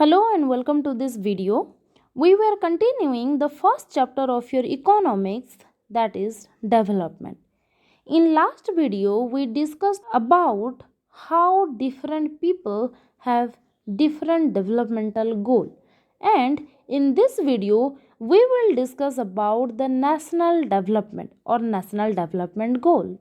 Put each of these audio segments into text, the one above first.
Hello and welcome to this video. We were continuing the first chapter of your economics, that is development. In last video we discussed about how different people have different developmental goal, and in this video we will discuss about the national development or national development goal.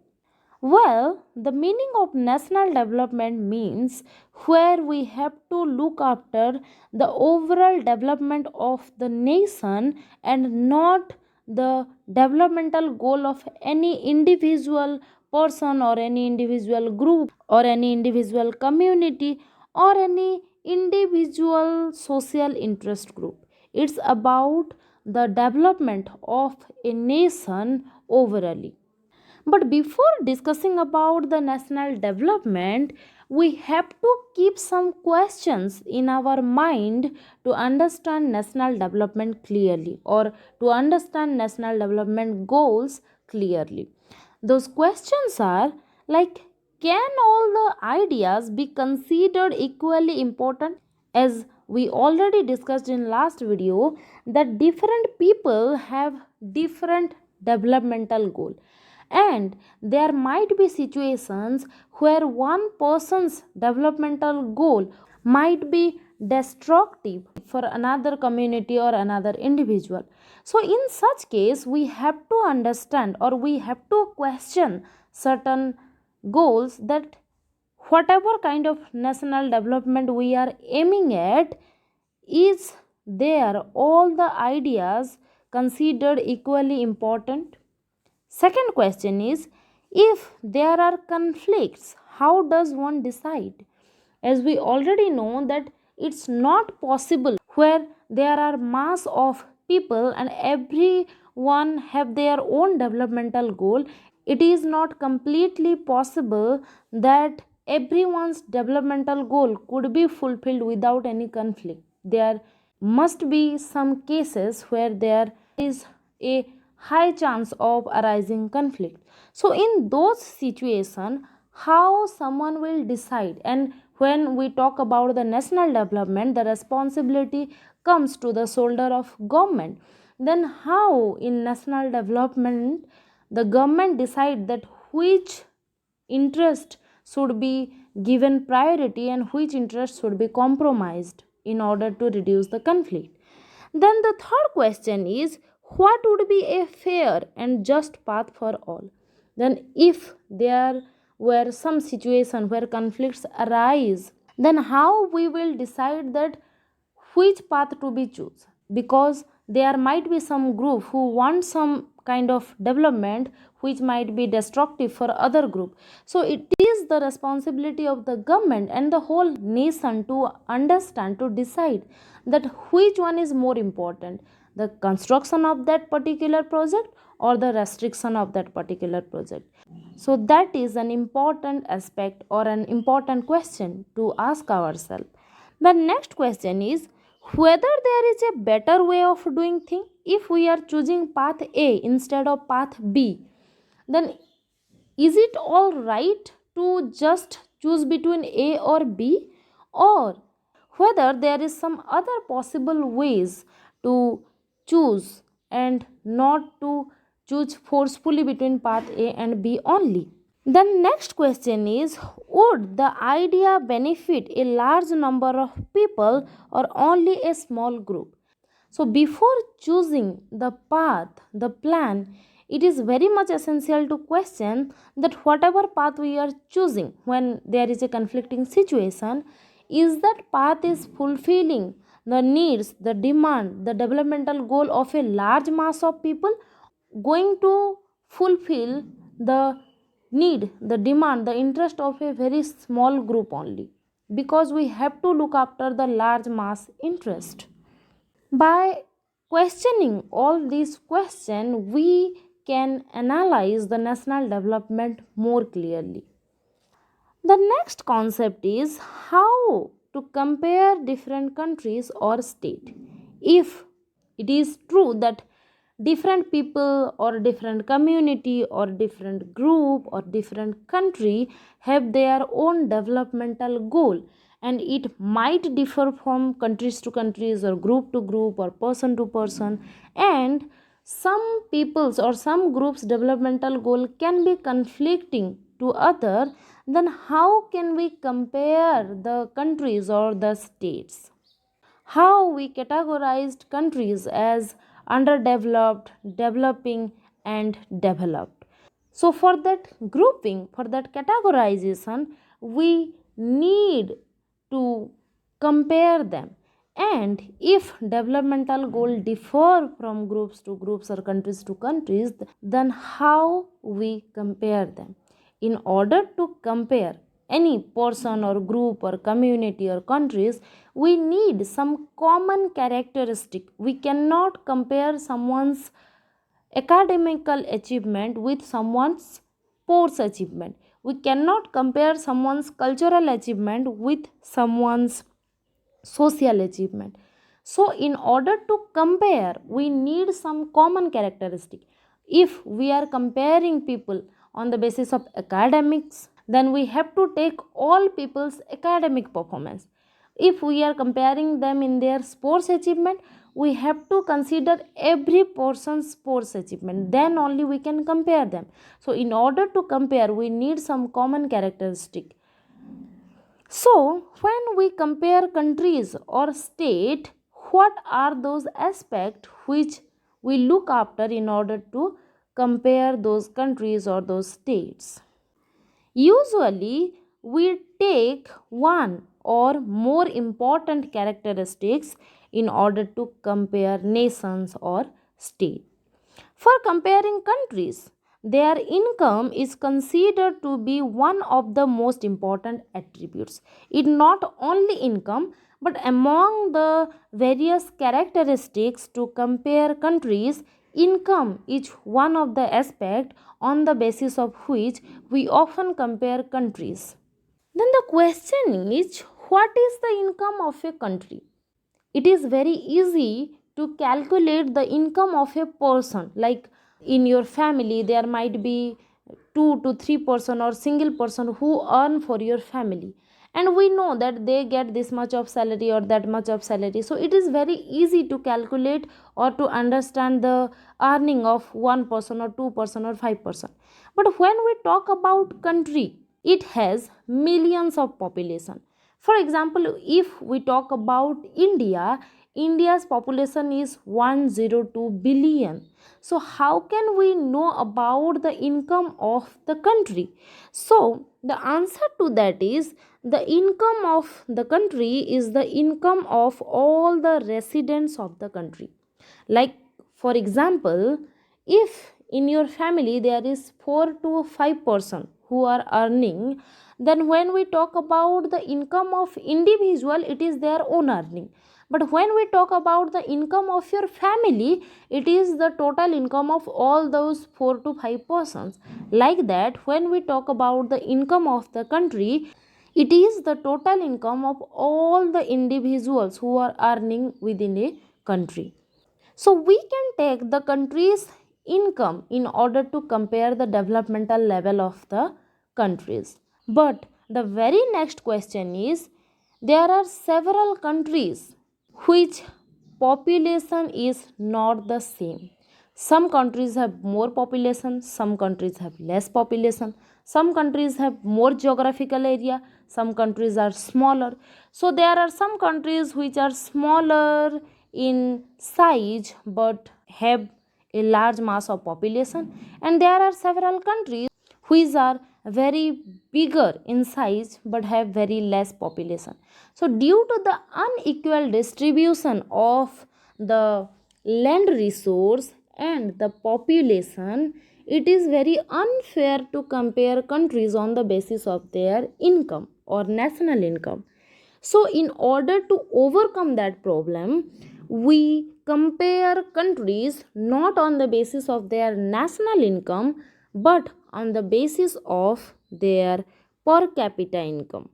Well, the meaning of national development means where we have to look after the overall development of the nation and not the developmental goal of any individual person or any individual group or any individual community or any individual social interest group. It's about the development of a nation overall. But before discussing about the national development, we have to keep some questions in our mind to understand national development clearly or to understand national development goals clearly. Those questions are like, can all the ideas be considered equally important? As we already discussed in last video, that different people have different developmental goal, and there might be situations where one person's developmental goal might be destructive for another community or another individual. So in such case we have to understand or we have to question certain goals, that whatever kind of national development we are aiming at, is there all the ideas considered equally important? Second question is, if there are conflicts, how does one decide? As we already know that it's not possible where there are mass of people and everyone have their own developmental goal. It is not completely possible that everyone's developmental goal could be fulfilled without any conflict. There must be some cases where there is a high chance of arising conflict. So in those situations, how someone will decide? And when we talk about the national development, the responsibility comes to the shoulder of government. Then how in national development the government decide that which interest should be given priority and which interest should be compromised in order to reduce the conflict? Then the third question is, what would be a fair and just path for all? Then if there were some situation where conflicts arise, then how we will decide that which path to be choose? Because there might be some group who want some kind of development which might be destructive for other group. So it is the responsibility of the government and the whole nation to understand, to decide that which one is more important, the construction of that particular project or the restriction of that particular project. So that is an important aspect or an important question to ask ourselves. The next question is whether there is a better way of doing things. If we are choosing path A instead of path B, then is it all right to just choose between A or B, or whether there is some other possible ways to choose and not to choose forcefully between path A and B only? The next question is, would the idea benefit a large number of people or only a small group? So, before choosing the path, the plan, it is very much essential to question that whatever path we are choosing when there is a conflicting situation, is that path is fulfilling the needs, the demand, the developmental goal of a large mass of people, going to fulfill the need, the demand, the interest of a very small group only, because we have to look after the large mass interest. By questioning all these questions, we can analyze the national development more clearly. The next concept is how to compare different countries or state. If it is true that different people or different community or different group or different country have their own developmental goal, and it might differ from countries to countries or group to group or person to person, and some people's or some groups developmental goal can be conflicting to other. Then how can we compare the countries or the states? How we categorized countries as underdeveloped, developing, and developed. So, for that grouping, for that categorization, we need to compare them. And if developmental goals differ from groups to groups or countries to countries, then how we compare them? In order to compare any person or group or community or countries, we need some common characteristic. We cannot compare someone's academical achievement with someone's sports achievement. We cannot compare someone's cultural achievement with someone's social achievement. So, in order to compare, we need some common characteristic. If we are comparing people on the basis of academics, then we have to take all people's academic performance. If we are comparing them in their sports achievement, we have to consider every person's sports achievement, then only we can compare them. So in order to compare, we need some common characteristic. So when we compare countries or state, what are those aspects which we look after in order to compare those countries or those states? Usually, we take one or more important characteristics in order to compare nations or states. For comparing countries, their income is considered to be one of the most important attributes. It not only income, but among the various characteristics to compare countries, income is one of the aspects on the basis of which we often compare countries. Then the question is, what is the income of a country? It is very easy to calculate the income of a person. Like in your family, there might be 2 to 3 person or single person who earn for your family, and we know that they get this much of salary or that much of salary. So it is very easy to calculate or to understand the earning of 1 person or 2 person or 5 person. But when we talk about country, it has millions of population. For example, if we talk about India, India's population is 102 billion. So how can we know about the income of the country? So the answer to that is, the income of the country is the income of all the residents of the country. Like for example, if in your family there is 4 to 5 person who are earning, then when we talk about the income of individual, it is their own earning. But when we talk about the income of your family, it is the total income of all those 4 to 5 persons. Like that, when we talk about the income of the country, it is the total income of all the individuals who are earning within a country. So we can take the country's income in order to compare the developmental level of the countries. But the very next question is, there are several countries which population is not the same. Some countries have more population, some countries have less population, some countries have more geographical area, some countries are smaller. So there are some countries which are smaller in size but have a large mass of population, and there are several countries which are very bigger in size but have very less population. So due to the unequal distribution of the land resource and the population, it is very unfair to compare countries on the basis of their income or national income. So in order to overcome that problem, we compare countries not on the basis of their national income but on the basis of their per capita income.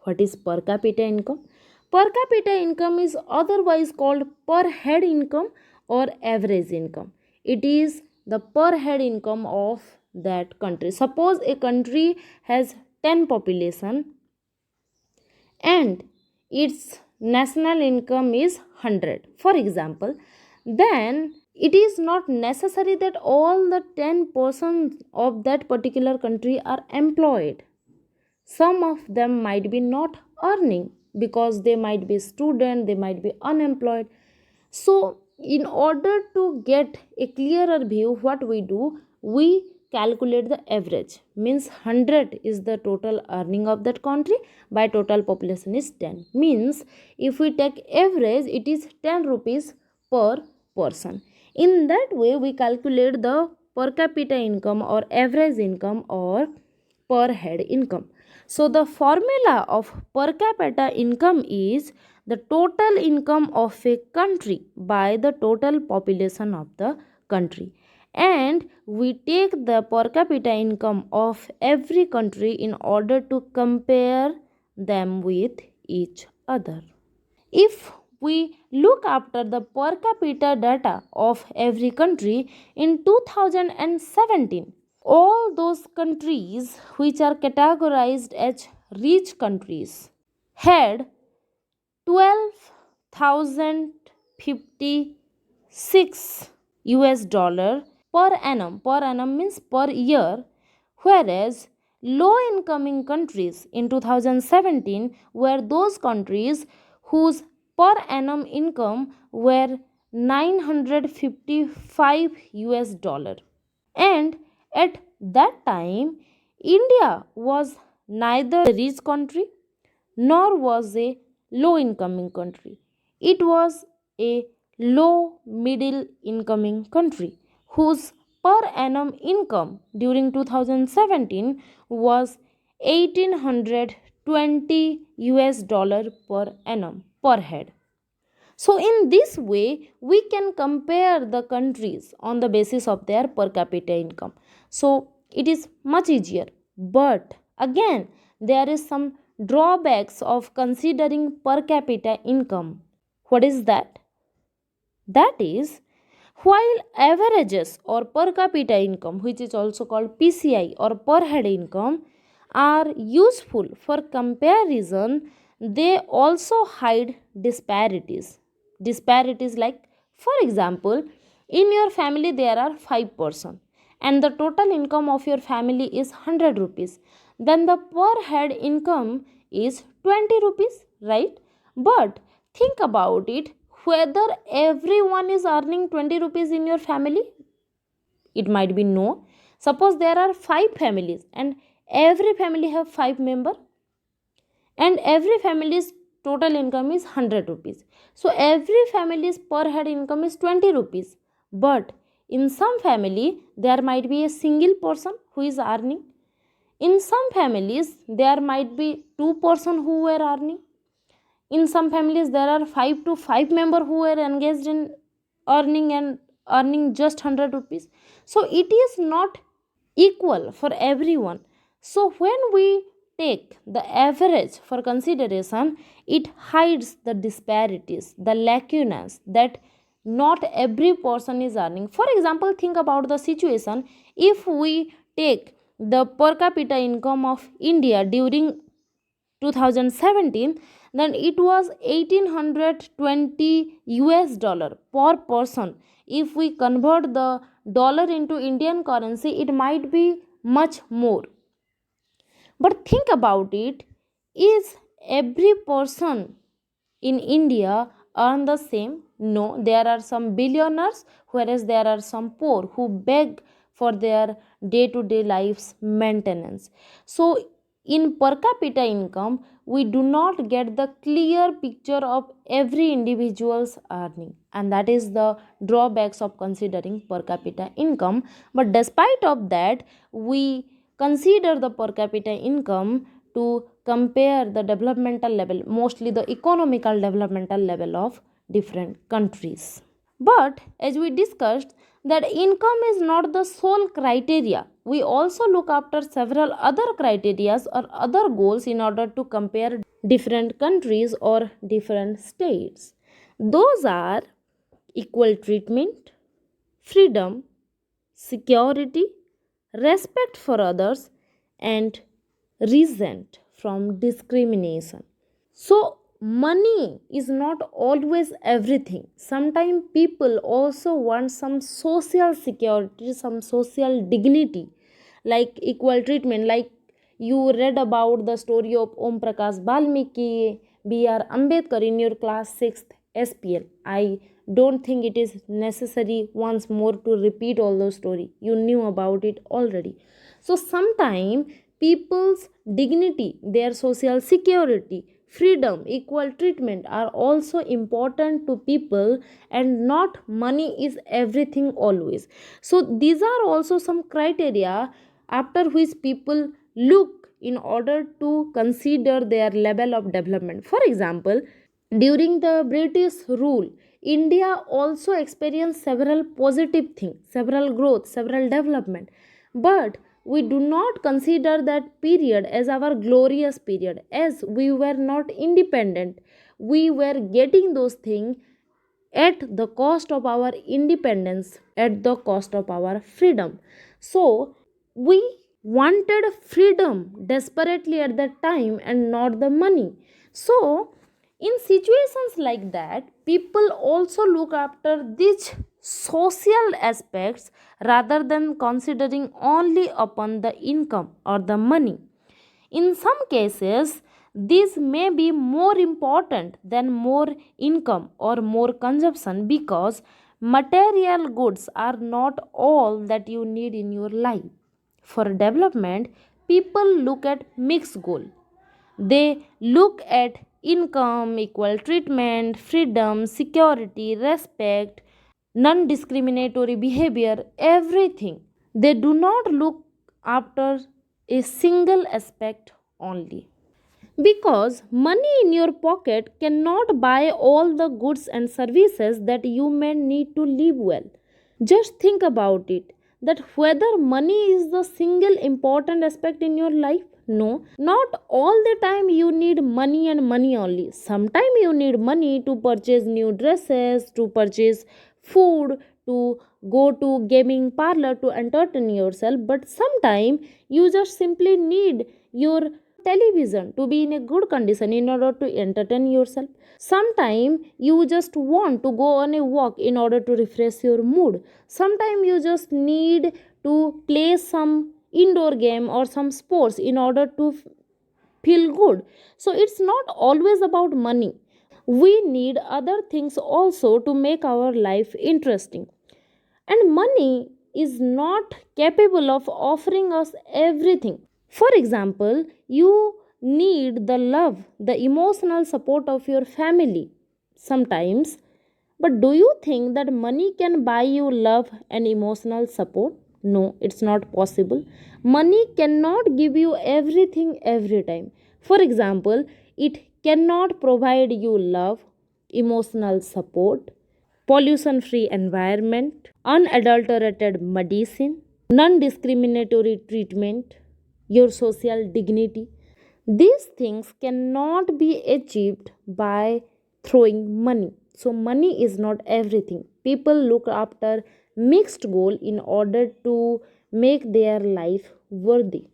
What is per capita income? Per capita income is otherwise called per head income or average income. It is the per head income of that country. Suppose a country has 10 population and its national income is 100, for example, then it is not necessary that all the 10 persons of that particular country are employed. Some of them might be not earning because they might be student, they might be unemployed. So in order to get a clearer view, what we do, we calculate the average, means 100 is the total earning of that country by total population is 10, means if we take average it is 10 rupees per person. In that way we calculate the per capita income or average income or per head income. So the formula of per capita income is the total income of a country by the total population of the country, and we take the per capita income of every country in order to compare them with each other. If we look after the per capita data of every country in 2017, all those countries which are categorized as rich countries had 12,056 US dollar per annum means per year, whereas low incoming countries in 2017 were those countries whose per annum income were 955 US dollar. And at that time, India was neither a rich country nor was a low incoming country. It was a low middle incoming country whose per annum income during 2017 was 1820 US dollar per annum per head. So, in this way, we can compare the countries on the basis of their per capita income. So, it is much easier. But again, there is some drawbacks of considering per capita income. What is that? That is, while averages or per capita income, which is also called PCI or per head income, are useful for comparison, they also hide disparities. Disparities like, for example, in your family there are 5 persons and the total income of your family is 100 rupees, then the per head income is 20 rupees, right? But think about it, whether everyone is earning 20 rupees in your family, it might be no. Suppose there are 5 families and every family have 5 member and every family's total income is 100 rupees, so every family's per head income is 20 rupees. But in some family there might be a single person who is earning, in some families there might be two person who were earning, in some families there are 5 to 5 member who are engaged in earning and earning just 100 rupees. So it is not equal for everyone. So when we take the average for consideration, it hides the disparities, the lacunas that not every person is earning. For example, think about the situation if we take the per capita income of India during 2017, then it was 1820 US dollar per person. If we convert the dollar into Indian currency, it might be much more. But think about it, is every person in India earn the same? No, there are some billionaires, whereas there are some poor who beg for their day to day life's maintenance. So in per capita income we do not get the clear picture of every individual's earning, and that is the drawbacks of considering per capita income. But despite of that, we consider the per capita income to compare the developmental level, mostly the economical developmental level of different countries. But as we discussed, that income is not the sole criteria. We also look after several other criteria or other goals in order to compare different countries or different states. Those are equal treatment, freedom, security, respect for others, and resent from discrimination. So money is not always everything. Sometimes people also want some social security, some social dignity, like equal treatment. Like you read about the story of Om Prakash Balmiki, B.R. Ambedkar in your class 6th SPL. I don't think it is necessary once more to repeat all those story. You knew about it already. So sometimes people's dignity, their social security, freedom, equal treatment are also important to people, and not money is everything always. So these are also some criteria after which people look in order to consider their level of development. For example, during the British rule, India also experienced several positive things, several growth, several development. But we do not consider that period as our glorious period, as we were not independent. We were getting those things at the cost of our independence, at the cost of our freedom. So we wanted freedom desperately at that time and not the money. So in situations like that, people also look after these social aspects rather than considering only upon the income or the money. In some cases, this may be more important than more income or more consumption, because material goods are not all that you need in your life. For development, people look at mixed goal. They look at income, equal treatment, freedom, security, respect, non discriminatory behavior, everything. They do not look after a single aspect only. Because money in your pocket cannot buy all the goods and services that you may need to live well. Just think about it, that whether money is the single important aspect in your life. No, not all the time you need money and money only. Sometimes you need money to purchase new dresses, to purchase food, to go to gaming parlor to entertain yourself. But sometimes you just simply need your television to be in a good condition in order to entertain yourself. Sometimes you just want to go on a walk in order to refresh your mood. Sometimes you just need to play some indoor game or some sports in order to feel good. So it's not always about money. We need other things also to make our life interesting. And money is not capable of offering us everything. For example, you need the love, the emotional support of your family sometimes. But do you think that money can buy you love and emotional support? No, it's not possible. Money cannot give you everything every time. For example, it cannot provide you love, emotional support, pollution free environment, unadulterated medicine, non discriminatory treatment, your social dignity. These things cannot be achieved by throwing money. So, money is not everything. People look after mixed goal in order to make their life worthy.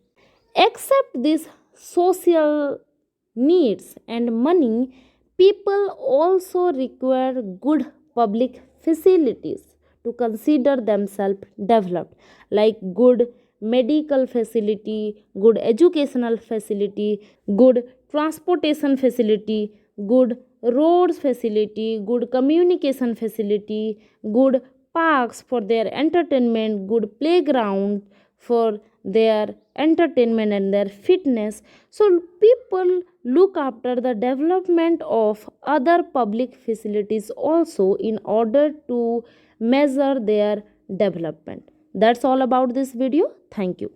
Except these social needs and money, people also require good public facilities to consider themselves developed, like good medical facility, good educational facility, good transportation facility, good roads facility, good communication facility, good parks for their entertainment, good playground for their entertainment and their fitness. So people look after the development of other public facilities also in order to measure their development. That's all about this video. Thank you.